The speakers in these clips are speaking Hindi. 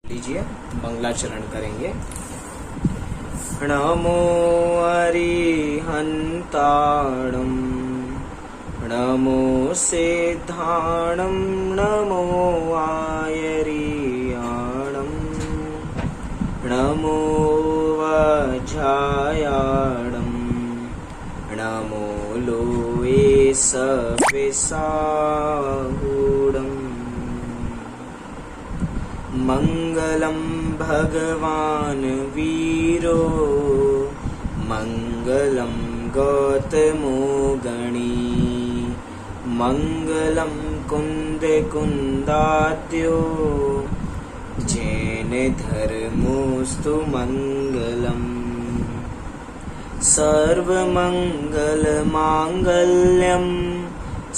लीजिए मंगलाचरण करेंगे। नमो अरिहंताणं नमो सिद्धाणं नमो आयरियाणं नमो वज्रायाणं नमो लोये सविसाहूढम् मंगलम भगवान वीरो मंगलम गौतमो गणी मंगलम कुंद कुंदाद्यो जैन धर्मोस्तु मंगलम सर्वमंगल मांगल्यम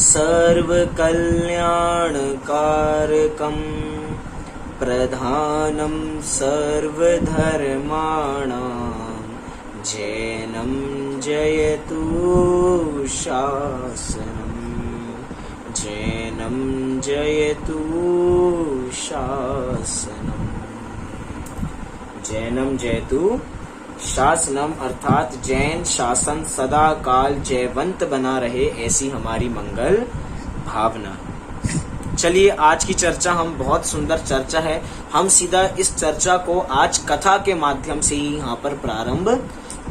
सर्वकल्याणकारकम् प्रधानं सर्वधर्माणां जैनं जयतु शासनम् जैनं जयतु शासनम् जैनं जयतु शासनम अर्थात जैन शासन सदा काल जयवंत बना रहे, ऐसी हमारी मंगल भावना। चलिए आज की चर्चा हम बहुत सुंदर चर्चा है, हम सीधा इस चर्चा को आज कथा के माध्यम से ही यहाँ पर प्रारंभ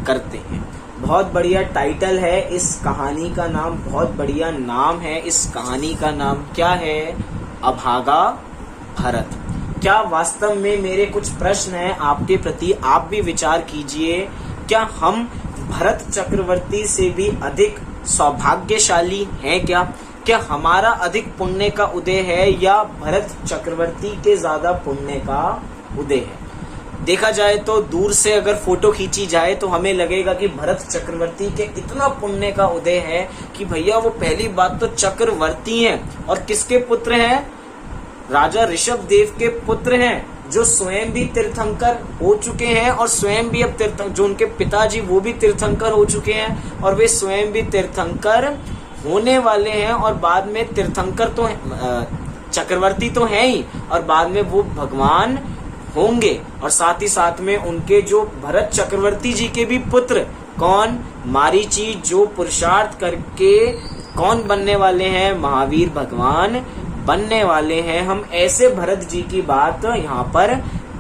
करते हैं। बहुत बढ़िया टाइटल है इस कहानी का, नाम बहुत बढ़िया नाम है। इस कहानी का नाम क्या है? अभागा भरत। क्या वास्तव में मेरे कुछ प्रश्न हैं आपके प्रति, आप भी विचार कीजिए। क्या हम भरत चक्रवर्ती से भी अधिक सौभाग्यशाली हैं क्या? क्या हमारा अधिक पुण्य का उदय है या भरत चक्रवर्ती के ज्यादा पुण्य का उदय है? देखा जाए तो दूर से अगर फोटो खींची जाए तो हमें लगेगा कि भरत चक्रवर्ती के इतना पुण्य का उदय है कि भैया वो पहली बात तो चक्रवर्ती हैं और किसके पुत्र हैं? राजा ऋषभ देव के पुत्र हैं, जो स्वयं भी तीर्थंकर हो चुके हैं और स्वयं भी अब जो उनके पिताजी वो भी तीर्थंकर हो चुके हैं और वे स्वयं भी तीर्थंकर होने वाले हैं और बाद में तीर्थंकर तो चक्रवर्ती तो हैं ही और बाद में वो भगवान होंगे। और साथ ही साथ में उनके जो भरत चक्रवर्ती जी के भी पुत्र कौन? मारीची, जो पुरुषार्थ करके कौन बनने वाले हैं? महावीर भगवान बनने वाले हैं। हम ऐसे भरत जी की बात यहाँ पर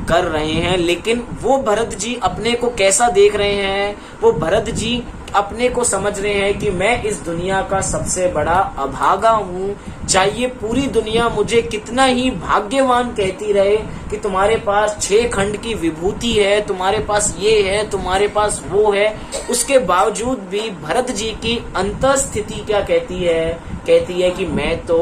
कर रहे हैं, लेकिन वो भरत जी अपने को कैसा देख रहे हैं? वो भरत जी अपने को समझ रहे हैं कि मैं इस दुनिया का सबसे बड़ा अभागा हूँ। चाहिए पूरी दुनिया मुझे कितना ही भाग्यवान कहती रहे कि तुम्हारे पास 6 खंड की विभूति है, तुम्हारे पास ये है, तुम्हारे पास वो है, उसके बावजूद भी भरत जी की अंतःस्थिति क्या कहती है? कहती है कि मैं तो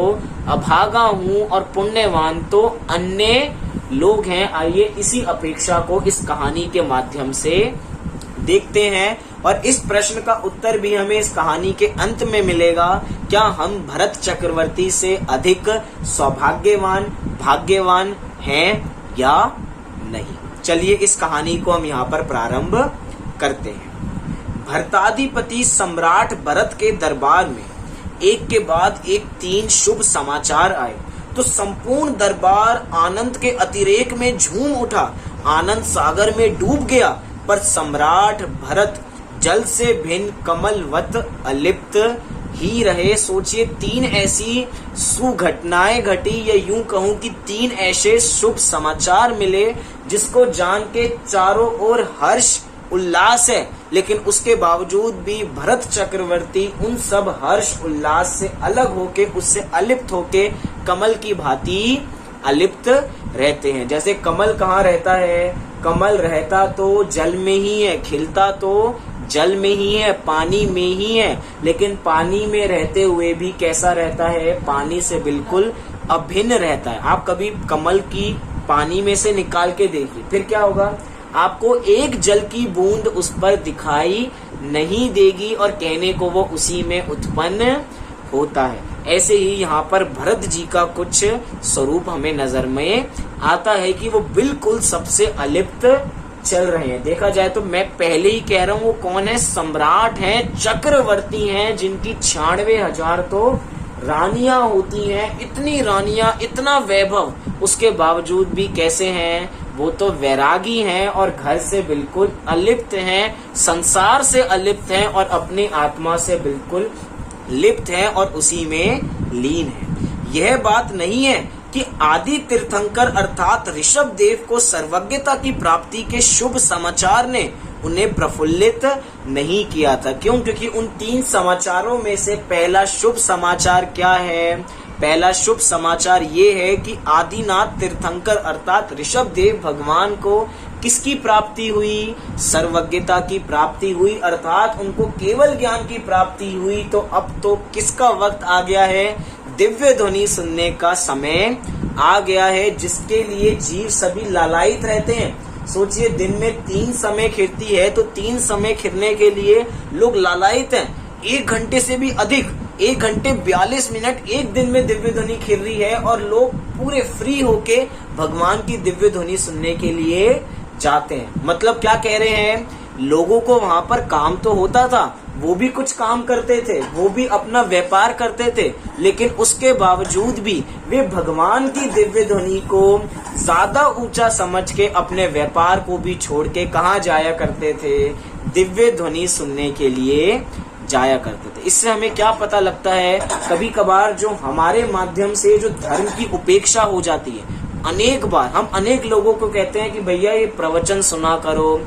अभागा हूँ और पुण्यवान तो अन्य लोग हैं। आइए इसी अपेक्षा को इस कहानी के माध्यम से देखते हैं और इस प्रश्न का उत्तर भी हमें इस कहानी के अंत में मिलेगा। क्या हम भरत चक्रवर्ती से अधिक सौभाग्यवान भाग्यवान हैं या नहीं? चलिए इस कहानी को हम यहाँ पर प्रारंभ करते हैं। भरताधिपति सम्राट भरत के दरबार में एक के बाद एक 3 शुभ समाचार आए तो संपूर्ण दरबार आनंद के अतिरेक में झूम उठा, आनंद सागर में डूब गया। पर सम्राट भरत जल से भिन्न कमलवत अलिप्त ही रहे। सोचिए 3 ऐसी सुघटनाएं घटी, या यूं कहूं कि 3 ऐसे शुभ समाचार मिले जिसको जान के चारों ओर हर्ष उल्लास है, लेकिन उसके बावजूद भी भरत चक्रवर्ती उन सब हर्ष उल्लास से अलग होके, उससे अलिप्त होके कमल की भांति अलिप्त रहते हैं। जैसे कमल कहाँ रहता है? कमल रहता तो जल में ही है, खिलता तो जल में ही है, पानी में ही है, लेकिन पानी में रहते हुए भी कैसा रहता है? पानी से बिल्कुल अभिन्न रहता है। आप कभी कमल की पानी में से निकाल के देखिए, फिर क्या होगा? आपको एक जल की बूंद उस पर दिखाई नहीं देगी और कहने को वो उसी में उत्पन्न होता है। ऐसे ही यहाँ पर भरत जी का कुछ स्वरूप हमें नजर में आता है कि वो बिल्कुल सबसे अलिप्त चल रहे हैं। देखा जाए तो मैं पहले ही कह रहा हूँ वो कौन है, सम्राट हैं, चक्रवर्ती हैं, जिनकी 96,000 तो रानियां होती हैं। इतनी रानियां, इतना वैभव, उसके बावजूद भी कैसे हैं, वो तो वैरागी हैं और घर से बिल्कुल अलिप्त हैं, संसार से अलिप्त हैं और अपनी आत्मा से बिल्कुल लिप्त हैं और उसी में लीन है। यह बात नहीं है कि आदि तीर्थंकर अर्थात ऋषभ देव को सर्वज्ञता की प्राप्ति के शुभ समाचार ने उन्हें प्रफुल्लित नहीं किया था। क्यों? क्योंकि उन 3 समाचारों में से पहला शुभ समाचार क्या है? पहला शुभ समाचार ये है कि आदिनाथ तीर्थंकर अर्थात ऋषभ देव भगवान को किसकी प्राप्ति हुई? सर्वज्ञता की प्राप्ति हुई, अर्थात उनको केवल ज्ञान की प्राप्ति हुई। तो अब तो किसका वक्त आ गया है? दिव्य ध्वनि सुनने का समय आ गया है, जिसके लिए जीव सभी लालायित रहते हैं। सोचिए, दिन में 3 समय खिरती है तो 3 समय खिरने के लिए लोग लालायित हैं। 1 घंटे से भी अधिक, 1 घंटे 42 मिनट एक दिन में दिव्य ध्वनि खिर रही है और लोग पूरे फ्री होके भगवान की दिव्य ध्वनि सुनने के लिए जाते हैं। मतलब क्या कह रहे हैं? लोगों को वहां पर काम तो होता था, वो भी कुछ काम करते थे, वो भी अपना व्यापार करते थे, लेकिन उसके बावजूद भी वे भगवान की दिव्य ध्वनि को ज्यादा ऊंचा समझ के अपने व्यापार को भी छोड़ के कहाँ जाया करते थे? दिव्य ध्वनि सुनने के लिए जाया करते थे। इससे हमें क्या पता लगता है? कभी कभार जो हमारे माध्यम से जो धर्म की उपेक्षा हो जाती है, अनेक बार हम अनेक लोगों को कहते हैं कि भैया ये प्रवचन सुना करो,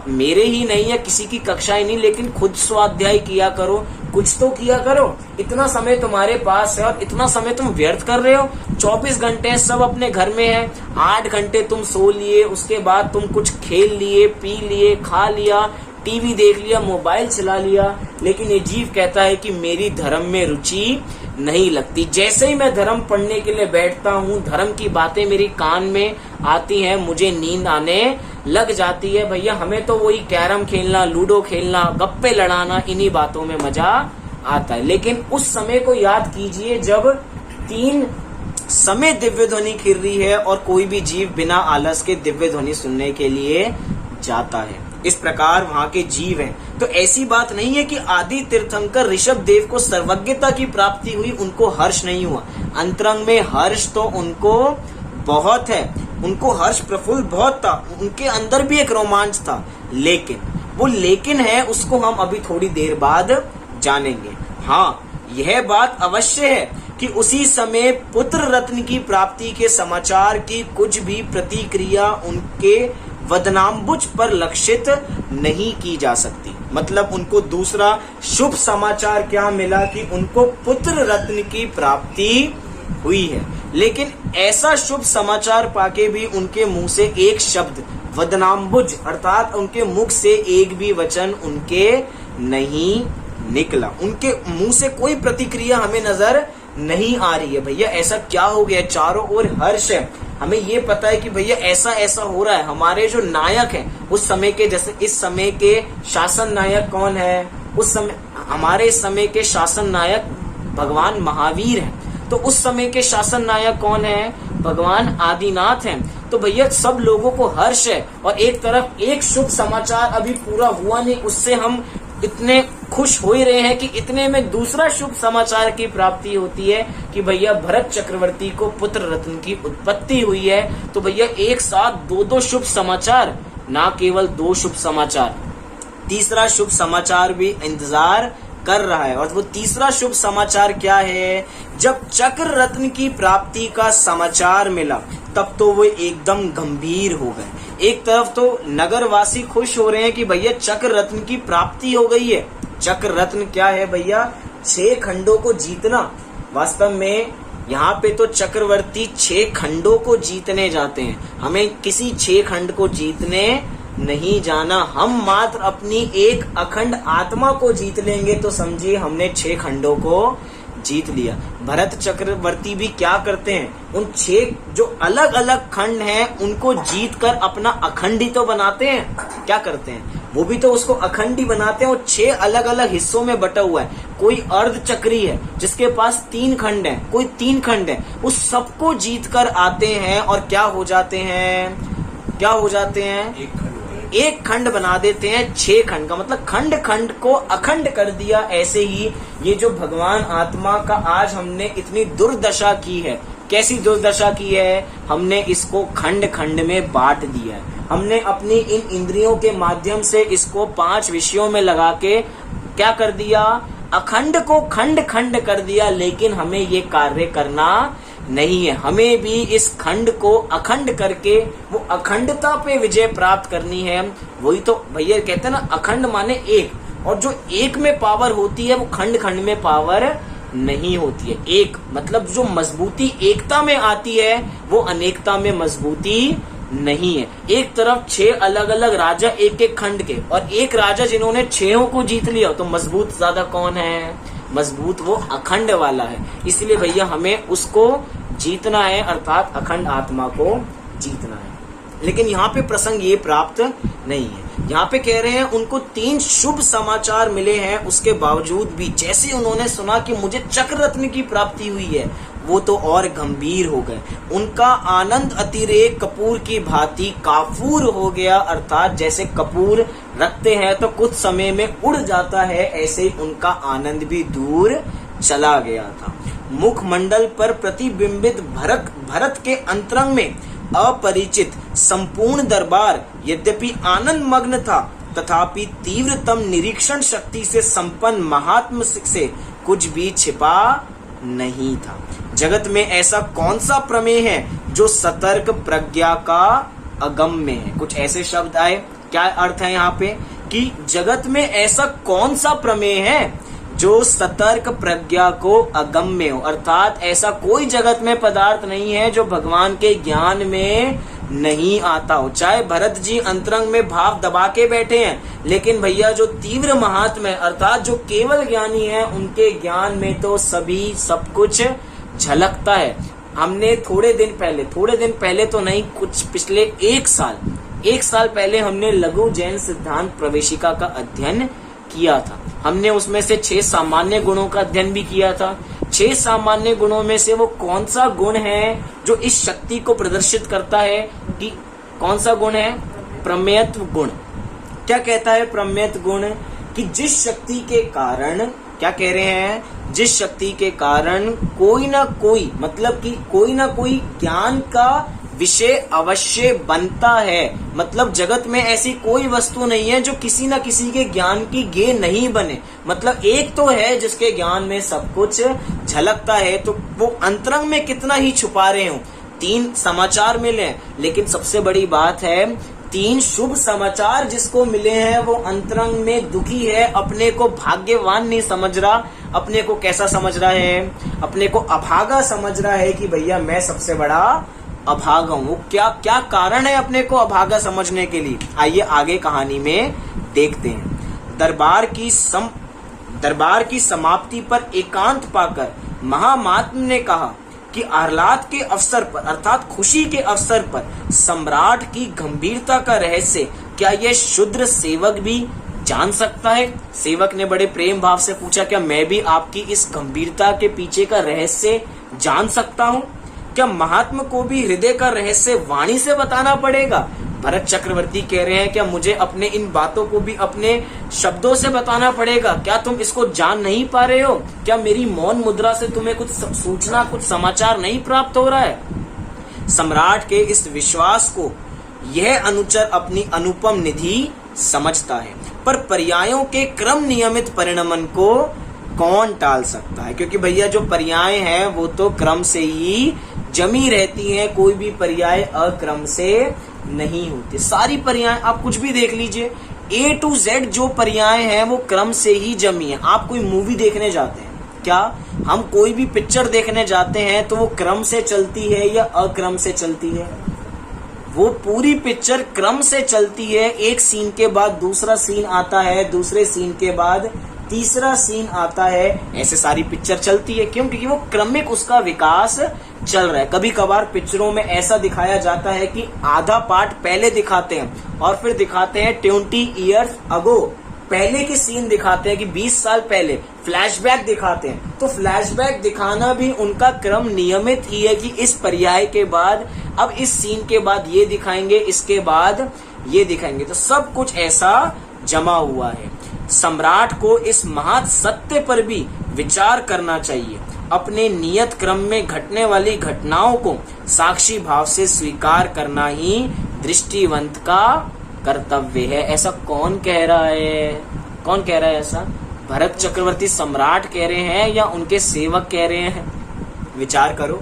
मेरे ही नहीं है, किसी की कक्षा ही नहीं, लेकिन खुद स्वाध्याय किया करो, कुछ तो किया करो। इतना समय तुम्हारे पास है और इतना समय तुम व्यर्थ कर रहे हो। 24 घंटे सब अपने घर में है, 8 घंटे तुम सो लिए, उसके बाद तुम कुछ खेल लिए, पी लिए, खा लिया, टीवी देख लिया, मोबाइल चला लिया, लेकिन ये जीव कहता है कि मेरी धर्म में रुचि नहीं लगती। जैसे ही मैं धर्म पढ़ने के लिए बैठता हूँ, धर्म की बातें मेरी कान में आती हैं, मुझे नींद आने लग जाती है। भैया हमें तो वही कैरम खेलना, लूडो खेलना, गप्पे लड़ाना, इन्हीं बातों में मजा आता है। लेकिन उस समय को याद कीजिए जब 3 समय दिव्य ध्वनि खिर रही है और कोई भी जीव बिना आलस के दिव्य ध्वनि सुनने के लिए जाता है। इस प्रकार वहां के जीव हैं। तो ऐसी बात नहीं है कि आदि तीर्थंकर ऋषभ देव को सर्वज्ञता की प्राप्ति हुई, उनको हर्ष नहीं हुआ। अंतरंग में हर्ष तो उनको बहुत है, उनको हर्ष प्रफुल्ल बहुत था, उनके अंदर भी एक रोमांच था, लेकिन वो लेकिन है उसको हम अभी थोड़ी देर बाद जानेंगे। हाँ, यह बात अवश्य है कि उसी समय पुत्र रत्न की प्राप्ति के समाचार की कुछ भी प्रतिक्रिया उनके वदनाम्बुज पर लक्षित नहीं की जा सकती। मतलब उनको दूसरा शुभ समाचार क्या मिला कि उनको पुत्र रत्न की प्राप्ति हुई है, लेकिन ऐसा शुभ समाचार पाके भी उनके मुंह से एक शब्द वदनाम्बुज अर्थात उनके मुख से एक भी वचन उनके नहीं निकला। उनके मुंह से कोई प्रतिक्रिया हमें नजर नहीं आ रही है। भैया ऐसा क्या हो गया? चारों ओर हर्ष है, हमें ये पता है कि भैया ऐसा ऐसा हो रहा है। हमारे जो नायक हैं उस समय के, जैसे इस समय के शासन नायक कौन है? उस समय हमारे समय के शासन नायक भगवान महावीर हैं। तो उस समय के शासन नायक कौन है? भगवान आदिनाथ हैं। तो भैया सब लोगों को हर्ष है और एक तरफ एक शुभ समाचार अभी पूरा हुआ नहीं, उससे हम इतने खुश हो ही रहे हैं कि इतने में दूसरा शुभ समाचार की प्राप्ति होती है कि भैया भरत चक्रवर्ती को पुत्र रत्न की उत्पत्ति हुई है। तो भैया एक साथ 2 शुभ समाचार, ना केवल 2 शुभ समाचार, तीसरा शुभ समाचार भी इंतजार कर रहा है। और वो तीसरा शुभ समाचार क्या है? जब चक्र रत्न की प्राप्ति का समाचार मिला तब तो वो एकदम गंभीर हो गए। एक तरफ तो नगरवासी खुश हो रहे हैं कि भैया चक्र रत्न की प्राप्ति हो गई है। चक्र रत्न क्या है भैया? 6 खंडों को जीतना। वास्तव में यहाँ पे तो चक्रवर्ती 6 खंडों को जीतने जाते हैं, हमें किसी 6 खंड को जीतने नहीं जाना। हम मात्र अपनी एक अखंड आत्मा को जीत लेंगे तो समझिए हमने 6 खंडों को जीत लिया। भरत चक्रवर्ती भी क्या करते हैं? उन 6 जो अलग अलग खंड हैं उनको जीत कर अपना अखंड ही तो बनाते हैं। क्या करते हैं? वो भी तो उसको अखंड ही बनाते हैं। वो 6 अलग अलग हिस्सों में बटा हुआ है। कोई अर्ध चक्री है जिसके पास 3 खंड है, कोई 3 खंड है, उस सबको जीत कर आते हैं और क्या हो जाते हैं? क्या हो जाते हैं? एक खंड बना देते हैं 6 खंड का, मतलब खंड खंड को अखंड कर दिया। ऐसे ही ये जो भगवान आत्मा का आज हमने इतनी दुर्दशा की है, कैसी दुर्दशा की है, हमने इसको खंड खंड में बांट दिया है। हमने अपनी इन इंद्रियों के माध्यम से इसको 5 विषयों में लगा के क्या कर दिया, अखंड को खंड खंड कर दिया। लेकिन हमें ये कार्य करना नहीं है, हमें भी इस खंड को अखंड करके वो अखंडता पे विजय प्राप्त करनी है। वही तो भैया कहते हैं ना, अखंड माने एक, और जो एक में पावर होती है वो खंड खंड में पावर नहीं होती है। एक मतलब जो मजबूती एकता में आती है वो अनेकता में मजबूती नहीं है। एक तरफ 6 अलग अलग राजा एक एक खंड के, और एक राजा जिन्होंने 6 को जीत लिया, तो मजबूत ज्यादा कौन है, मजबूत वो अखंड वाला है। इसलिए भैया हमें उसको जीतना है, अर्थात अखंड आत्मा को जीतना है। लेकिन यहाँ पे प्रसंग ये प्राप्त नहीं है। यहाँ पे कह रहे हैं उनको 3 शुभ समाचार मिले हैं, उसके बावजूद भी जैसे उन्होंने सुना कि मुझे चक्र रत्न की प्राप्ति हुई है, वो तो और गंभीर हो गए। उनका आनंद अतिरेक कपूर की भांति काफूर हो गया, अर्थात जैसे कपूर रखते हैं तो कुछ समय में उड़ जाता है, ऐसे ही उनका आनंद भी दूर चला गया था। मुखमंडल पर प्रतिबिंबित भरत के अंतरंग में अपरिचित संपूर्ण दरबार यद्यपि आनंद मग्न था, तथापि तीव्रतम निरीक्षण शक्ति से संपन्न महात्मा से कुछ भी छिपा नहीं था। जगत में ऐसा कौन सा प्रमेय है जो सतर्क प्रज्ञा का अगम्य है। कुछ ऐसे शब्द आए, क्या अर्थ है यहाँ पे कि जगत में ऐसा कौन सा प्रमेय है जो सतर्क प्रज्ञा को अगम्य हो, अर्थात ऐसा कोई जगत में पदार्थ नहीं है जो भगवान के ज्ञान में नहीं आता हो। चाहे भरत जी अंतरंग में भाव दबा के बैठे हैं, लेकिन भैया जो तीव्र महात्मा है, अर्थात जो केवल ज्ञानी है, उनके ज्ञान में तो सभी सब कुछ झलकता है। हमने थोड़े दिन पहले तो नहीं, कुछ पिछले 1 साल पहले हमने लघु जैन सिद्धांत प्रवेशिका का अध्ययन किया था। हमने उसमें से 6 सामान्य गुणों का अध्ययन भी किया था। 6 सामान्य गुणों में से वो कौन सा गुण है जो इस शक्ति को प्रदर्शित करता है, कि कौन सा गुण है, प्रमेयत्व गुण। क्या कहता है प्रमेयत्व गुण, कि जिस शक्ति के कारण, क्या कह रहे हैं, जिस शक्ति के कारण कोई ना कोई, मतलब कि कोई ना कोई ज्ञान का विषय अवश्य बनता है। मतलब जगत में ऐसी कोई वस्तु नहीं है जो किसी न किसी के ज्ञान की गे नहीं बने। मतलब एक तो है जिसके ज्ञान में सब कुछ झलकता है, तो वो अंतरंग में कितना ही छुपा रहे हो। 3 समाचार मिले, लेकिन सबसे बड़ी बात है 3 शुभ समाचार जिसको मिले हैं वो अंतरंग में दुखी है, अपने को भाग्यवान नहीं समझ रहा, अपने को कैसा समझ रहा है, अपने को अभागा समझ रहा है कि भैया मैं सबसे बड़ा अभागा हूं। क्या क्या कारण है अपने को अभागा समझने के लिए, आइए आगे कहानी में देखते हैं। दरबार की समाप्ति पर एकांत पाकर महामात्म ने कहा कि आह्लाद के अवसर पर, अर्थात खुशी के अवसर पर, सम्राट की गंभीरता का रहस्य क्या यह शूद्र सेवक भी जान सकता है। सेवक ने बड़े प्रेम भाव से पूछा, क्या मैं भी आपकी इस गंभीरता के पीछे का रहस्य जान सकता हूँ? क्या महात्मा को भी हृदय का रहस्य वाणी से बताना पड़ेगा? भरत चक्रवर्ती कह रहे हैं, क्या मुझे अपने इन बातों को भी अपने शब्दों से बताना पड़ेगा? क्या तुम इसको जान नहीं पा रहे हो? क्या मेरी मौन मुद्रा से तुम्हें कुछ सूचना, कुछ समाचार नहीं प्राप्त हो रहा है? सम्राट के इस विश्वास को यह अनुचर अपनी अनुपम निधि समझता है, पर पर्यायों के क्रम नियमित परिणमन को कौन टाल सकता है? क्योंकि भैया जो पर्याय हैं वो तो क्रम से ही जमी रहती हैं, कोई भी पर्याय अक्रम से नहीं होते। सारी पर्याय आप कुछ भी देख लीजिए, A to Z जो पर्याय हैं वो क्रम से ही जमी है। आप कोई मूवी देखने जाते हैं, क्या हम कोई भी पिक्चर देखने जाते हैं तो वो क्रम से चलती है या अक्रम से चलती है? वो पूरी पिक्चर क्रम से चलती है। एक सीन के बाद दूसरा सीन आता है, दूसरे सीन के बाद तीसरा सीन आता है, ऐसे सारी पिक्चर चलती है। क्यों? क्योंकि वो क्रमिक उसका विकास चल रहा है। कभी कभार पिक्चरों में ऐसा दिखाया जाता है कि आधा पार्ट पहले दिखाते हैं और फिर दिखाते हैं 20 ईयर्स अगो, पहले की सीन दिखाते हैं कि 20 साल पहले, फ्लैशबैक दिखाते हैं। तो फ्लैशबैक दिखाना भी उनका क्रम नियमित ही है कि इस पर्याय के बाद अब इस सीन के बाद ये दिखाएंगे, इसके बाद ये दिखाएंगे। तो सब कुछ ऐसा जमा हुआ है। सम्राट को इस महत् सत्य पर भी विचार करना चाहिए। अपने नियत क्रम में घटने वाली घटनाओं को साक्षी भाव से स्वीकार करना ही दृष्टिवंत का कर्तव्य है। ऐसा कौन कह रहा है? कौन कह रहा है ऐसा? भरत चक्रवर्ती सम्राट कह रहे हैं या उनके सेवक कह रहे हैं? विचार करो।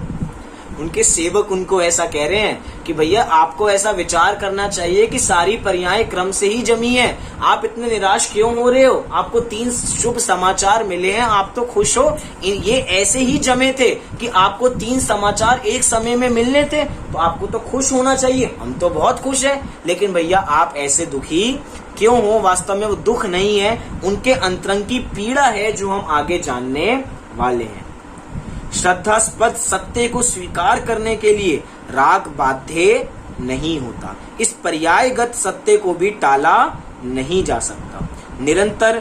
उनके सेवक उनको ऐसा कह रहे हैं कि भैया आपको ऐसा विचार करना चाहिए कि सारी पर्याय क्रम से ही जमी है, आप इतने निराश क्यों हो रहे हो? आपको 3 शुभ समाचार मिले हैं, आप तो खुश हो। ये ऐसे ही जमे थे कि आपको 3 समाचार एक समय में मिलने थे, तो आपको तो खुश होना चाहिए। हम तो बहुत खुश हैं, लेकिन भैया आप ऐसे दुखी क्यों हो? वास्तव में वो दुख नहीं है, उनके अंतरंग की पीड़ा है जो हम आगे जानने वाले हैं। श्रद्धास्पद सत्य को स्वीकार करने के लिए राग बाध्य नहीं होता। इस पर्यायगत सत्य को भी टाला नहीं जा सकता। निरंतर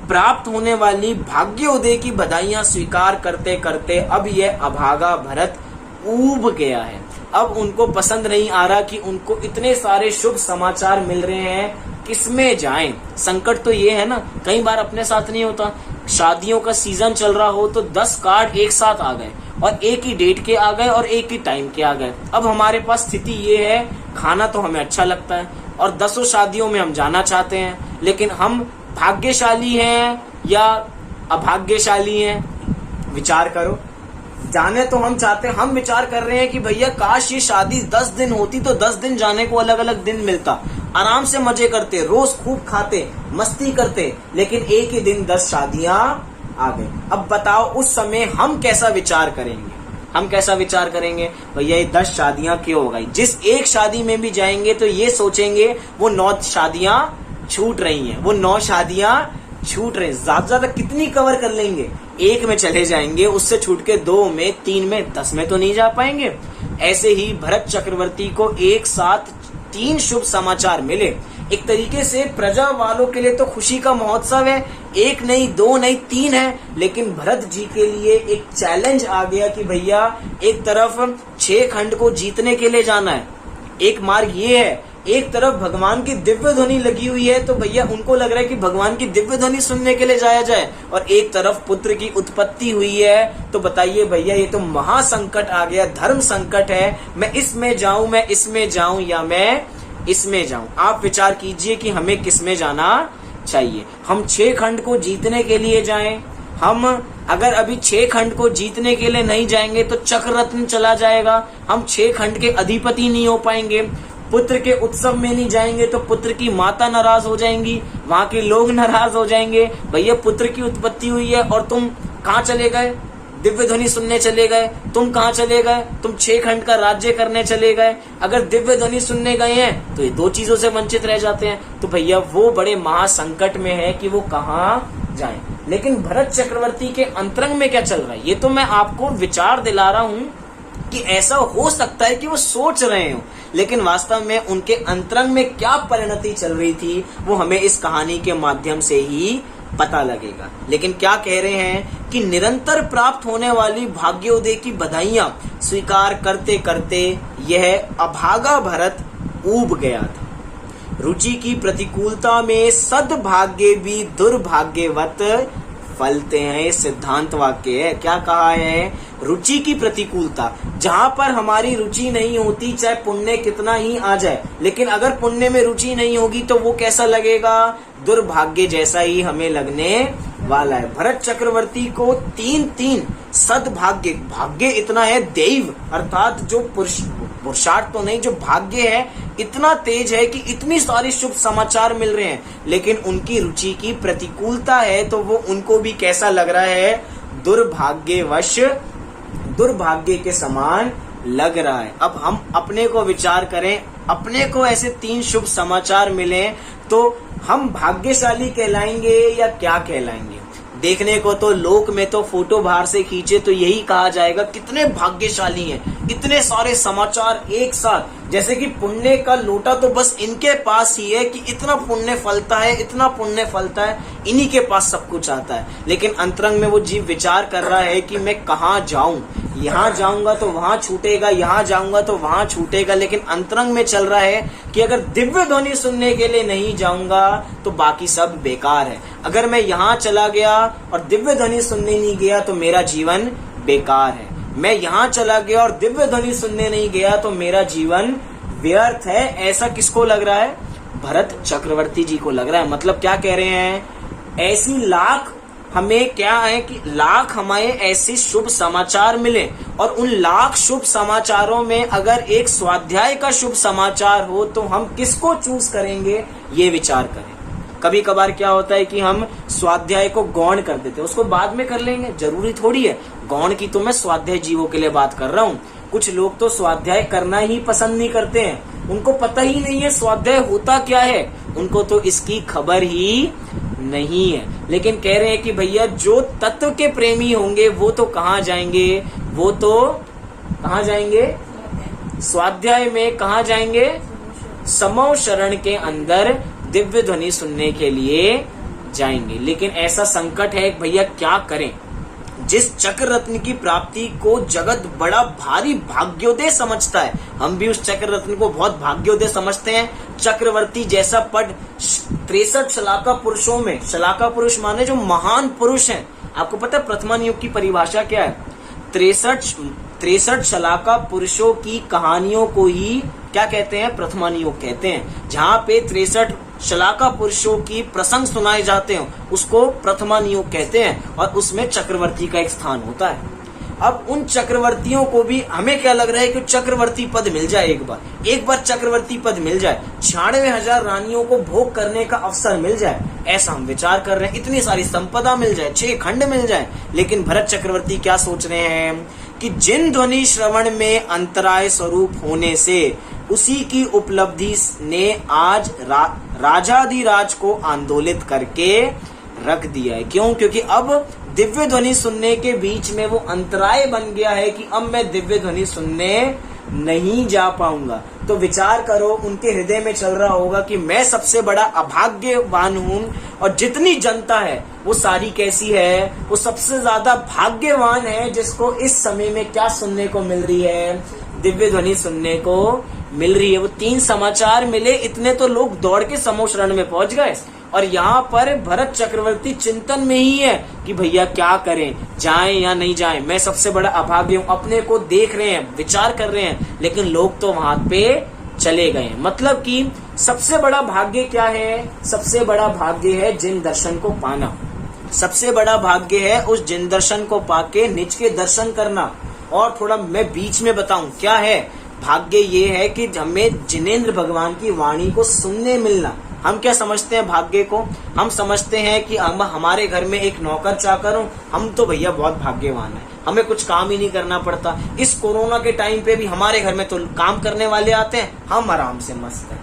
प्राप्त होने वाली भाग्योदय की बधाइयां स्वीकार करते करते अब यह अभागा भरत ऊब गया है। अब उनको पसंद नहीं आ रहा कि उनको इतने सारे शुभ समाचार मिल रहे हैं, किसमें जाएं? संकट तो ये है ना, कई बार अपने साथ नहीं होता, शादियों का सीजन चल रहा हो तो 10 कार्ड एक साथ आ गए और एक ही डेट के आ गए और एक ही टाइम के आ गए। अब हमारे पास स्थिति ये है, खाना तो हमें अच्छा लगता है और 10 शादियों में हम जाना चाहते हैं, लेकिन हम भाग्यशाली हैं या अभाग्यशाली हैं? विचार करो। जाने तो हम चाहते हैं, हम विचार कर रहे हैं कि भैया काश ये शादी 10 दिन होती तो 10 दिन जाने को अलग अलग दिन मिलता, आराम से मजे करते, रोज खूब खाते, मस्ती करते, लेकिन एक ही दिन 10 शादियां आ गई। अब बताओ उस समय हम कैसा विचार करेंगे? हम कैसा विचार करेंगे? भैया ये 10 शादियां क्यों हो गई? जिस एक शादी में भी जाएंगे तो ये सोचेंगे वो 9 शादियां छूट रही हैं, वो 9 शादियां छूट रहे। ज्यादा ज्यादा कितनी कवर कर लेंगे? एक में चले जाएंगे, उससे छूट के 2 में, 3 में, 10 में तो नहीं जा पाएंगे। ऐसे ही भरत चक्रवर्ती को एक साथ 3 शुभ समाचार मिले। एक तरीके से प्रजा वालों के लिए तो खुशी का महोत्सव है, 1 नहीं 2 नहीं 3 है, लेकिन भरत जी के लिए एक चैलेंज आ गया कि भैया एक तरफ 6 खंड को जीतने के लिए जाना है, एक मार्ग ये है, एक तरफ भगवान की दिव्य ध्वनि लगी हुई है, तो भैया उनको लग रहा है कि भगवान की दिव्य ध्वनि सुनने के लिए जाया जाए, और एक तरफ पुत्र की उत्पत्ति हुई है। तो बताइए भैया ये तो महासंकट आ गया, धर्म संकट है। मैं इसमें जाऊं, मैं इसमें जाऊं या मैं इसमें जाऊं? आप विचार कीजिए कि हमें किसमें जाना चाहिए। हम 6 खंड को जीतने के लिए जाएं, हम अगर अभी 6 खंड को जीतने के लिए नहीं जाएंगे तो चक्र रत्न चला जाएगा, हम 6 खंड के अधिपति नहीं हो पाएंगे। पुत्र के उत्सव में नहीं जाएंगे तो पुत्र की माता नाराज हो जाएंगी, वहां के लोग नाराज हो जाएंगे। भैया पुत्र की उत्पत्ति हुई है और तुम कहाँ चले गए? दिव्य ध्वनि सुनने चले गए। तुम कहाँ चले गए? तुम 6 खंड का राज्य करने चले गए। अगर दिव्य ध्वनि सुनने गए हैं तो ये 2 चीजों से वंचित रह जाते हैं, तो भैया वो बड़े महासंकट में है कि वो कहाँ जाएं। लेकिन भरत चक्रवर्ती के अंतरंग में क्या चल रहा है, ये तो मैं आपको विचार दिला रहा हूं कि ऐसा हो सकता है कि वो सोच रहे हो, लेकिन वास्तव में उनके अंतरंग में क्या परिणति चल रही थी वो हमें इस कहानी के माध्यम से ही पता लगेगा। लेकिन क्या कह रहे हैं कि निरंतर प्राप्त होने वाली भाग्योदय की बधाइयां स्वीकार करते करते यह अभागा भरत ऊब गया था। रुचि की प्रतिकूलता में सद्भाग्य भी दुर्भाग्यवत फलते हैं। ये सिद्धांत वाक्य है। क्या कहा है? रुचि की प्रतिकूलता, जहां पर हमारी रुचि नहीं होती, चाहे पुण्य कितना ही आ जाए, लेकिन अगर पुण्य में रुचि नहीं होगी तो वो कैसा लगेगा? दुर्भाग्य जैसा ही हमें लगने वाला है। भरत चक्रवर्ती को 3 सद्भाग्य, भाग्य इतना है, दैव अर्थात जो पुरुषार्थ तो नहीं, जो भाग्य है इतना तेज है कि इतनी सारी शुभ समाचार मिल रहे हैं, लेकिन उनकी रुचि की प्रतिकूलता है तो वो उनको भी कैसा लग रहा है? दुर्भाग्यवश, दुर्भाग्य के समान लग रहा है। अब हम अपने को विचार करें, अपने को ऐसे 3 शुभ समाचार मिले तो हम भाग्यशाली कहलाएंगे या क्या कहलाएंगे? देखने को तो लोक में तो फोटो बाहर से खींचे तो यही कहा जाएगा कितने भाग्यशाली हैं, इतने सारे समाचार एक साथ, जैसे कि पुण्य का लोटा तो बस इनके पास ही है कि इतना पुण्य फलता है, इतना पुण्य फलता है, इन्हीं के पास सब कुछ आता है। लेकिन अंतरंग में वो जीव विचार कर रहा है कि मैं कहाँ जाऊं, यहाँ जाऊंगा तो वहां छूटेगा, यहाँ जाऊंगा तो वहां छूटेगा। लेकिन अंतरंग में चल रहा है कि अगर दिव्य ध्वनि सुनने के लिए नहीं जाऊंगा तो बाकी सब बेकार है। अगर मैं यहाँ चला गया और दिव्य ध्वनि सुनने नहीं गया तो मेरा जीवन बेकार है। मैं यहाँ चला गया और दिव्य ध्वनि सुनने नहीं गया तो मेरा जीवन व्यर्थ है। ऐसा किसको लग रहा है? भरत चक्रवर्ती जी को लग रहा है। मतलब क्या कह रहे हैं? ऐसी लाख हमें क्या है कि लाख हमें ऐसे शुभ समाचार मिले और उन लाख शुभ समाचारों में अगर एक स्वाध्याय का शुभ समाचार हो तो हम किसको चूज करेंगे, ये विचार करें। कभी कभार क्या होता है कि हम स्वाध्याय को गौण कर देते हैं, उसको बाद में कर लेंगे, जरूरी थोड़ी है। गौण की तो मैं स्वाध्याय जीवों के लिए बात कर रहा हूँ। कुछ लोग तो स्वाध्याय करना ही पसंद नहीं करते हैं, उनको पता ही नहीं है स्वाध्याय होता क्या है, उनको तो इसकी खबर ही नहीं है। लेकिन कह रहे हैं कि भैया जो तत्व के प्रेमी होंगे वो तो कहाँ जाएंगे? वो तो कहाँ जाएंगे? स्वाध्याय में। कहाँ जाएंगे? समो शरण के अंदर दिव्य ध्वनि सुनने के लिए जाएंगे। लेकिन ऐसा संकट है भैया, क्या करें? जिस चक्र रत्न की प्राप्ति को जगत बड़ा भारी भाग्योदय समझता है, हम भी उस चक्र रत्न को बहुत भाग्योदय समझते हैं। चक्रवर्ती जैसा पद 63 शलाका पुरुषों में, शलाका पुरुष माने जो महान पुरुष हैं। आपको पता है प्रथमान युग की परिभाषा क्या है? 63 शलाका पुरुषों की कहानियों को ही क्या कहते हैं? प्रथमान युग कहते हैं। जहाँ पे 63 शलाका पुरुषों की प्रसंग सुनाए जाते हैं उसको प्रथमान युग कहते हैं और उसमें चक्रवर्ती का एक स्थान होता है। अब उन चक्रवर्तियों को भी हमें क्या लग रहा है कि चक्रवर्ती पद मिल जाए, एक बार चक्रवर्ती पद मिल जाए, 96,000 रानियों को भोग करने का अवसर मिल जाए, ऐसा हम विचार कर रहे हैं। इतनी सारी संपदा मिल जाए, 6 खंड मिल जाए। लेकिन भरत चक्रवर्ती क्या सोच रहे हैं कि जिन ध्वनि श्रवण में अंतराय स्वरूप होने से उसी की उपलब्धि ने आज राजाधिराज को आंदोलित करके रख दिया है। क्यों? क्योंकि अब दिव्य ध्वनि सुनने के बीच में वो अंतराय बन गया है कि अब मैं दिव्य ध्वनि सुनने नहीं जा पाऊंगा। तो विचार करो, उनके हृदय में चल रहा होगा कि मैं सबसे बड़ा अभाग्यवान हूं और जितनी जनता है वो सारी कैसी है? वो सबसे ज्यादा भाग्यवान है जिसको इस समय में क्या सुनने को मिल रही है? दिव्य ध्वनि सुनने को मिल रही है। वो 3 समाचार मिले, इतने तो लोग दौड़ के समो शरण में पहुंच गए। और यहाँ पर भरत चक्रवर्ती चिंतन में ही है कि भैया क्या करें, जाएं या नहीं जाएं। मैं सबसे बड़ा अभाग्य हूँ। अपने को देख रहे हैं, विचार कर रहे हैं, लेकिन लोग तो वहां पे चले गए। मतलब कि सबसे बड़ा भाग्य क्या है? सबसे बड़ा भाग्य है जिन दर्शन को पाना। सबसे बड़ा भाग्य है उस जिन दर्शन को पाके निज के दर्शन करना। और थोड़ा मैं बीच में बताऊं क्या है भाग्य? ये है कि हमें जिनेंद्र भगवान की वाणी को सुनने मिलना। हम क्या समझते हैं भाग्य को? हम समझते हैं कि हम हमारे घर में एक नौकर चाकर हो, हम तो भैया बहुत भाग्यवान हैं, हमें कुछ काम ही नहीं करना पड़ता। इस कोरोना के टाइम पे भी हमारे घर में तो काम करने वाले आते हैं, हम आराम से मस्त हैं।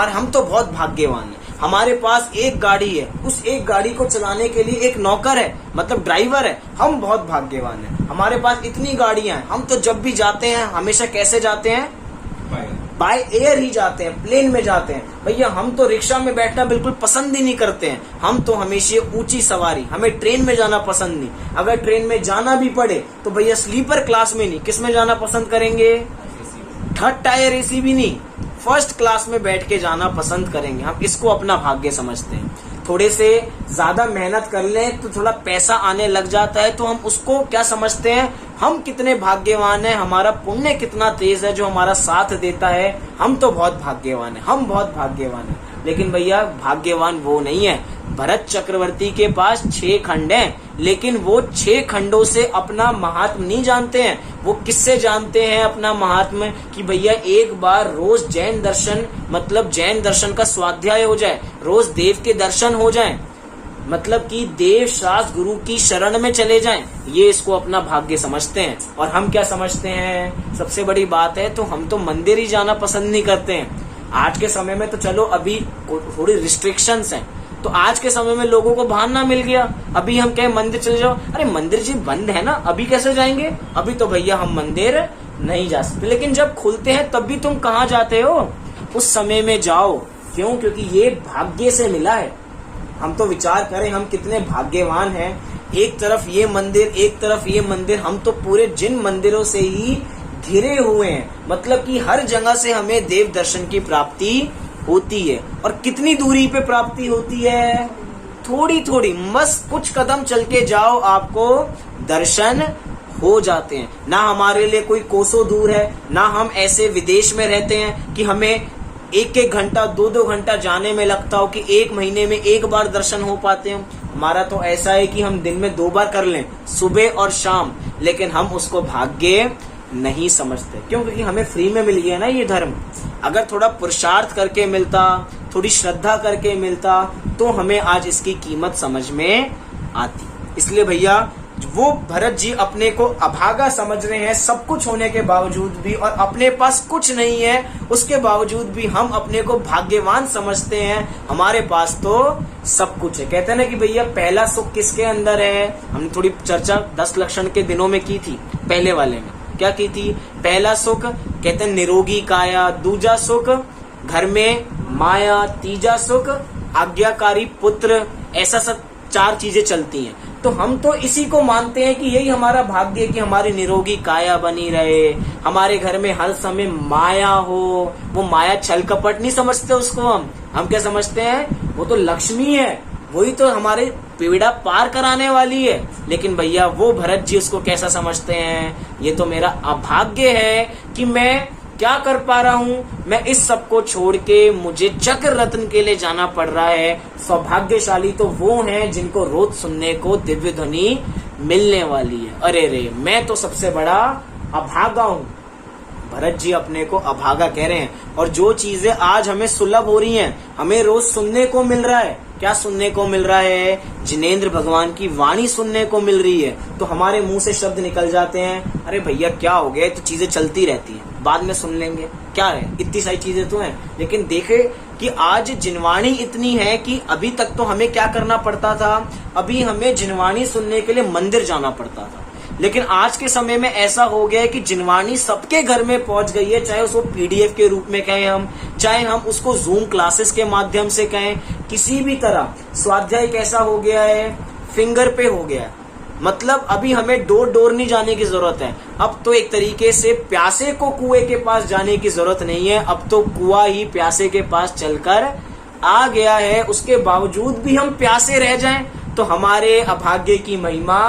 हम तो बहुत भाग्यवान हैं। हमारे पास एक गाड़ी है, उस एक गाड़ी को चलाने के लिए एक नौकर है, मतलब ड्राइवर है। हम बहुत भाग्यवान हैं। हमारे पास इतनी गाड़ियां हैं, हम तो जब भी जाते हैं हमेशा कैसे जाते हैं? बाय एयर ही जाते हैं, प्लेन में जाते हैं। भैया हम तो रिक्शा में बैठना बिल्कुल पसंद ही नहीं करते हैं। हम तो हमेशा ऊंची सवारी, हमें ट्रेन में जाना पसंद नहीं। अगर ट्रेन में जाना भी पड़े तो भैया स्लीपर क्लास में नहीं, किस में जाना पसंद करेंगे? 3rd टायर एसी भी नहीं, 1st क्लास में बैठ के जाना पसंद करेंगे। हम इसको अपना भाग्य समझते हैं। थोड़े से ज्यादा मेहनत कर लें तो थोड़ा पैसा आने लग जाता है, तो हम उसको क्या समझते हैं? हम कितने भाग्यवान हैं, हमारा पुण्य कितना तेज है जो हमारा साथ देता है। हम तो बहुत भाग्यवान हैं, हम बहुत भाग्यवान हैं। लेकिन भैया भाग्यवान वो नहीं है। भरत चक्रवर्ती के पास 6 खंड हैं, लेकिन वो 6 खंडों से अपना महात्म नहीं जानते हैं। वो किससे जानते हैं अपना महात्म? कि भैया एक बार रोज जैन दर्शन, मतलब जैन दर्शन का स्वाध्याय हो जाए, रोज देव के दर्शन हो जाएं, मतलब कि देव शास्त्र गुरु की शरण में चले जाएं, ये इसको अपना भाग्य समझते हैं। और हम क्या समझते हैं? सबसे बड़ी बात है तो हम तो मंदिर ही जाना पसंद नहीं करते हैं। आज के समय में तो चलो अभी थोड़ी रिस्ट्रिक्शंस हैं, तो आज के समय में लोगों को बहाना मिल गया। अभी हम कहें मंदिर चले जाओ, अरे मंदिर जी बंद है ना, अभी कैसे जाएंगे? अभी तो भैया हम मंदिर नहीं जा सकते। लेकिन जब खुलते हैं तब भी तुम कहाँ जाते हो? उस समय में जाओ। क्यों? क्योंकि ये भाग्य से मिला है। हम तो विचार करें हम कितने भाग्यवान हैं। एक तरफ ये मंदिर, एक तरफ ये मंदिर, हम तो पूरे जिन मंदिरों से ही घिरे हुए हैं। मतलब कि हर जगह से हमें देव दर्शन की प्राप्ति होती है। और कितनी दूरी पे प्राप्ति होती है? थोड़ी थोड़ी, बस कुछ कदम चल के जाओ, आपको दर्शन हो जाते हैं। ना हमारे लिए कोई कोसों दूर है, ना हम ऐसे विदेश में रहते हैं कि हमें एक एक घंटा 2-2 घंटा जाने में लगता हो, कि 1 महीने में 1 बार दर्शन हो पाते हो। हमारा तो ऐसा है कि हम दिन में 2 बार कर लें, सुबह और शाम, लेकिन हम उसको भाग्य नहीं समझते। क्यों? क्योंकि हमें फ्री में मिल गया ना ये धर्म। अगर थोड़ा पुरुषार्थ करके मिलता, थोड़ी श्रद्धा करके मिलता, तो हमें आज इसकी कीमत समझ में आती। इसलिए भैया वो भरत जी अपने को अभागा समझ रहे हैं, सब कुछ होने के बावजूद भी, और अपने पास कुछ नहीं है उसके बावजूद भी हम अपने को भाग्यवान समझते हैं। हमारे पास तो सब कुछ है। कहते हैं ना कि भैया पहला सुख किसके अंदर है। हमने थोड़ी चर्चा 10 लक्षण के दिनों में की थी, पहले वाले में क्या की थी। पहला सुख कहते हैं निरोगी काया, दूजा सुख घर में माया, तीजा सुख आज्ञाकारी पुत्र। ऐसा सब 4 चीजें चलती हैं। तो हम तो इसी को मानते हैं कि यही हमारा भाग्य है कि हमारी निरोगी काया बनी रहे, हमारे घर में हर समय माया हो। वो माया छल कपट नहीं समझते उसको। हम क्या समझते हैं? वो तो लक्ष्मी है, वही तो हमारे पीड़ा पार कराने वाली है। लेकिन भैया वो भरत जी उसको कैसा समझते हैं? ये तो मेरा अभाग्य है कि मैं क्या कर पा रहा हूँ, मैं इस सब को छोड़ के मुझे चक्र रत्न के लिए जाना पड़ रहा है। सौभाग्यशाली तो वो हैं जिनको रोज सुनने को दिव्य ध्वनि मिलने वाली है। अरे रे, मैं तो सबसे बड़ा अभागा हूँ। भरत जी अपने को अभागा कह रहे हैं। और जो चीजें आज हमें सुलभ हो रही हैं, हमें रोज सुनने को मिल रहा है। क्या सुनने को मिल रहा है? जिनेंद्र भगवान की वाणी सुनने को मिल रही है। तो हमारे मुंह से शब्द निकल जाते हैं, अरे भैया क्या हो गया, तो चीजें चलती रहती हैं, बाद में सुन लेंगे, क्या है, इतनी सारी चीजें तो हैं। लेकिन देखे कि आज जिनवाणी इतनी है कि अभी तक तो हमें क्या करना पड़ता था, अभी हमें जिनवाणी सुनने के लिए मंदिर जाना पड़ता था। लेकिन आज के समय में ऐसा हो गया है कि जिनवाणी सबके घर में पहुंच गई है। चाहे उसको पीडीएफ के रूप में कहें हम, चाहे हम उसको जूम क्लासेस के माध्यम से कहें, किसी भी तरह स्वाध्याय कैसा हो गया है, फिंगर पे हो गया है। मतलब अभी हमें डोर डोर नहीं जाने की जरूरत है। अब तो एक तरीके से प्यासे को कुएं के पास जाने की जरूरत नहीं है, अब तो कुआं ही प्यासे के पास चलकर आ गया है। उसके बावजूद भी हम प्यासे रह जाएं तो हमारे अभाग्य की महिमा